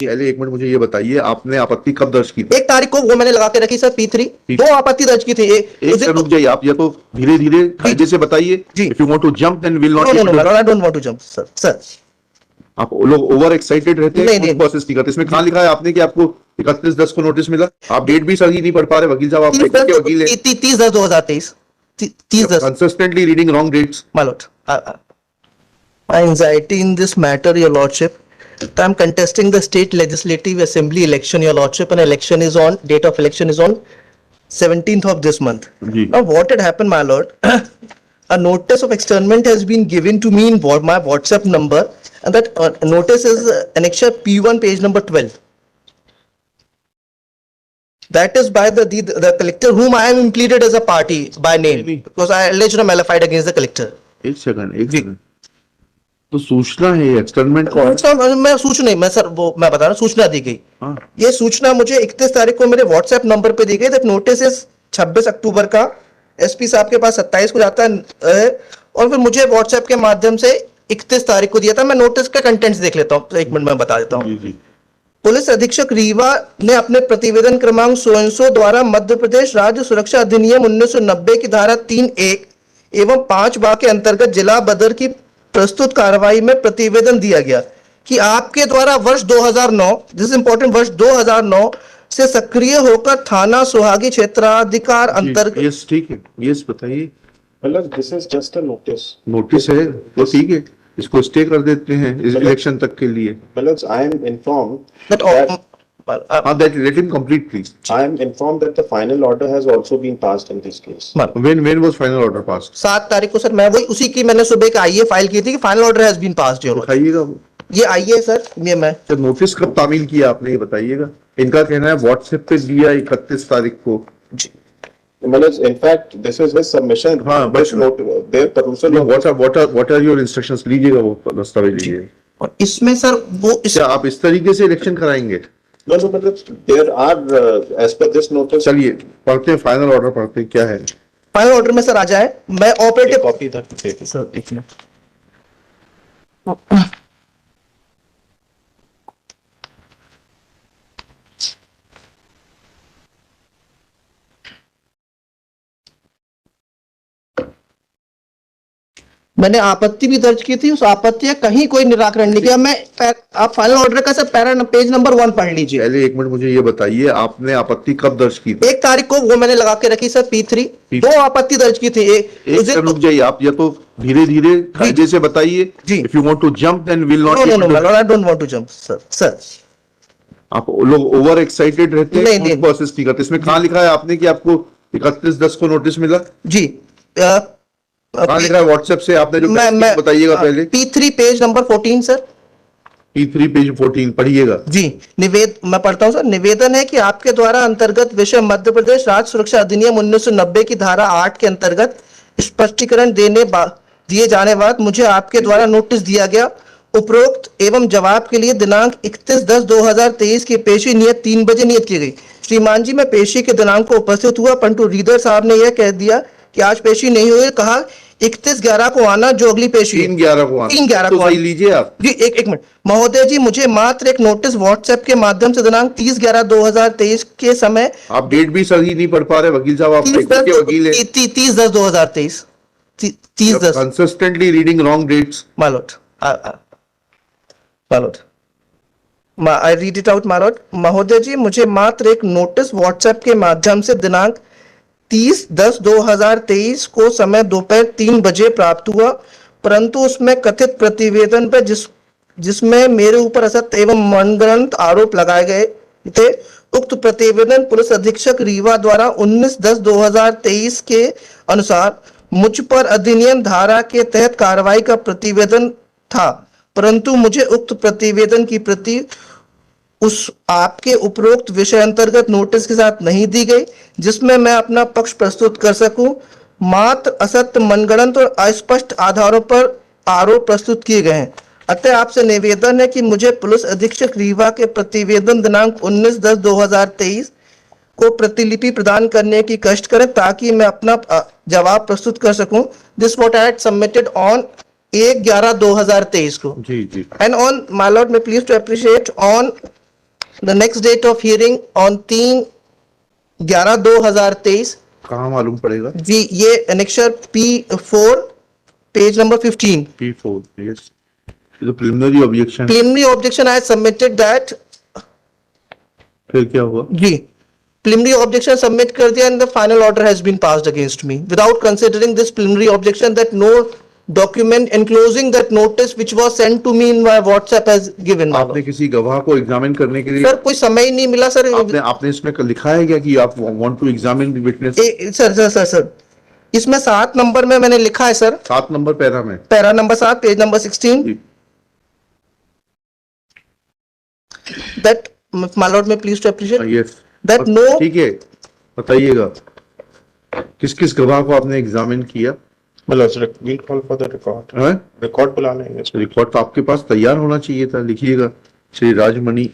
पहले एक मिनट मुझे ये बताइए, आपने आपत्ति कब दर्ज की थी? 1 तारीख को वो मैंने लगा के रखी सर P3। 2 आपत्ति दर्ज की थी। एक रुक जाइए, आप या तो धीरे धीरे कायदे से बताइए। जी। If you want to jump then will not. No I don't want to jump sir. आप लोग ओवर एक्साइटेड रहते हैं, नहीं। प्रोसेस नहीं करते। इसमें कहाँ लिखा है आपने कि आपको 31/10 को नोटिस मिला? आप डेट भी सही नहीं पढ़ पा रहे वकील साहब, आप के वकील हैं। 30/10/2023 30/10 consistently reading wrong dates. My lord, my anxiety in this matter, your lordship. I'm contesting the state legislative assembly election, your lordship, and date of election is on 17th of this month. Now, what had happened, my lord? A notice of externment has been given to me in my WhatsApp number, and that notice is annexure P1, page number 12. That is by the collector, whom I am implemented as a party by name, because I alleged malafide against the collector. एक second तो सूचना है externment को? मैं सूचना नहीं, मैं sir वो मैं बता रहा हूँ, सूचना दी गई। ये सूचना मुझे 31 तारीख को मेरे व्हाट्सएप नंबर पे दी गई। दैट नोटिस इज 26 अक्टूबर का एसपी साहब के पास 27 को जाता है, और फिर मुझे व्हाट्सएप के माध्यम से 31 तारीख को दिया था। मैं नोटिस का कंटेंट्स देख लेता हूँ, एक मिनट में बता देता हूँ। पुलिस अधीक्षक रीवा ने अपने प्रतिवेदन क्रमांक सो द्वारा मध्य प्रदेश राज्य सुरक्षा अधिनियम 1990 की धारा 3(1) एवं 5(ब) के अंतर्गत जिला बदर की प्रस्तुत कार्रवाई में प्रतिवेदन दिया गया कि आपके द्वारा वर्ष 2009, दिस इंपॉर्टेंट, वर्ष 2009 से सक्रिय होकर थाना सुहागी क्षेत्राधिकार अंतर्गत। यस ठीक है, यस बताइए। मतलब this is just a notice है तो ठीक है, इसको स्टे कर देते हैं इस इलेक्शन तक के लिए। मतलब I am informed that let him complete please. I am informed that the final order has also been passed in this case. When was final order passed? 7 तारीख को सर, मैं वही उसी की मैंने सुबह का आईए फाइल की थी कि final order has been passed. दिखाइएगा ये आईए सर, ये मैं नोटिस कब तामील किया आपने, ये बताइएगा। इनका कहना है व्हाट्सएप पे दिया 31 तारीख को। मतलब in fact this is his submission. हाँ, this note their perusal of what are your instructions? लीजिएगा वो दस्तावेज लीजिए। और इसमें सर वो क्या आप इस तरीके से इलेक्शन कराएंगे? No, मतलब there are as per this notice. चलिए पढ़ते हैं, फाइनल ऑर्डर पढ़ते हैं, क्या है फाइनल ऑर्डर में सर आ जाए। मैं ऑपरेटिव कॉपी तक सर एक मिनट। मैंने आपत्ति भी दर्ज की थी, उस आपत्ति का कहीं कोई निराकरण नहीं किया। मैं आप फाइनल ऑर्डर का सर पेज नंबर 1 पढ़ लीजिए। पहले एक मिनट मुझे ये बताइए, आपने आपत्ति कब दर्ज की थी? 1 तारीख को वो मैंने लगा के रखी सर P3। 2 आपत्ति दर्ज की थी। एक रुक जाइए, आप या तो धीरे धीरे कायदे से बताइए। If you want to jump then will not. No I don't want to jump sir. आप लोग ओवर एक्साइटेड रहते हैं, प्रोसेस नहीं करते। इसमें कहाँ लिखा है आपने कि आपको 31/10 को नोटिस मिला? जी कहाँ लिखा है व्हाट्सएप से आपने जो बताइएगा पहले? P3 page number 14 sir. P3 page 14 पढ़िएगा जी। मैं पढ़ता हूं सर। निवेदन है कि आपके द्वारा अंतर्गत विषय मध्य प्रदेश राज्य सुरक्षा अधिनियम 1990 की धारा 8 के अंतर्गत स्पष्टीकरण दिए जाने बाद मुझे आपके द्वारा नोटिस दिया गया। उपरोक्त एवं जवाब के लिए दिनांक 31/10/2023 की पेशी नियत 3 बजे नियत की गई। श्रीमान जी, मैं पेशी के दिनांक को उपस्थित हुआ, परंतु रीडर साहब ने यह कह दिया कि आज पेशी नहीं हुई। कहा 31/11 को आना, जो अगली पेशी 3/11 को आना। 3/11 को लीजिए आप जी। एक मिनट महोदय जी, मुझे मात्र एक नोटिस व्हाट्सएप के माध्यम से दिनांक 30/11/2023 के समय। आप डेट भी सही नहीं पढ़ पा रहे वकील साहब, आप के वकील हैं। 30/10/2023 30/10 consistently reading wrong dates. My lord, I read it out, my lord. महोदय जी, मुझे मात्र एक नोटिस व्हाट्सएप के माध्यम से दिनांक 30/10/2023 को समय दोपहर 3 बजे प्राप्त हुआ, परंतु उसमें कथित प्रतिवेदन पर जिसमें मेरे ऊपर असत्य एवं मनगढ़ंत आरोप लगाए गए थे। उक्त प्रतिवेदन पुलिस अधीक्षक रीवा द्वारा 19/10/2023 के अनुसार मुझ पर अधिनियम धारा के तहत कार्रवाई का प्रतिवेदन था, परंतु मुझे उक्त प्रतिवेदन की प्रति उस आपके उपरोक्त विषय अंतर्गत नोटिस के साथ नहीं दी गई, जिसमें मैं अपना पक्ष प्रस्तुत कर सकूं। मात्र असत्य, मनगढ़ंत और अस्पष्ट आधारों पर आरोप प्रस्तुत किए गए हैं। अतः आपसे निवेदन है कि मुझे पुलिस अधीक्षक रीवा के प्रतिवेदन दिनांक 19/10/2023 को प्रतिलिपि प्रदान करने की कष्ट करें, ताकि मैं अपना जवाब प्रस्तुत कर सकूं। This what I had submitted on 1/11/2023 को। जी जी। एंड ऑन माय लॉर्ड, मैं please to appreciate on The next date of hearing on 3/11/2023. कहाँ मालूम पड़ेगा? ये annexure P4 page number 15. P4, yes. The preliminary objection. Preliminary objection I submitted that. फिर क्या हुआ? जी, preliminary objection submit कर दिया and the final order has been passed against me without considering this preliminary objection that no document enclosing that notice which was sent to me in my WhatsApp has given. आपने किसी गवाह को examine करने के लिए sir कोई समय ही नहीं मिला सर. आपने इसमें लिखा है क्या कि आप want to examine the witness? Sir इसमें 7 नंबर में मैंने लिखा है सर. 7 नंबर पैरा में. Para number 7 page number 16. That my lord may please to appreciate. Yes. That no. ठीक है, बताइएगा किस किस गवाह को आपने एग्जामिन किया? मतलब we'll call for the record. हैं? Record बुला लेंगे. रिकॉर्ड तो आपके पास तैयार होना चाहिए था. लिखिएगा. Shri Rajmani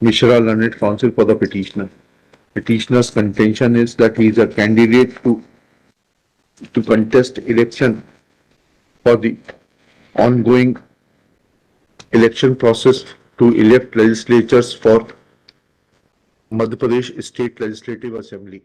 Mishra, learned counsel for the petitioner. Petitioner's contention is that he is a candidate to contest election for the ongoing election process to elect legislatures for Madhya Pradesh State Legislative Assembly.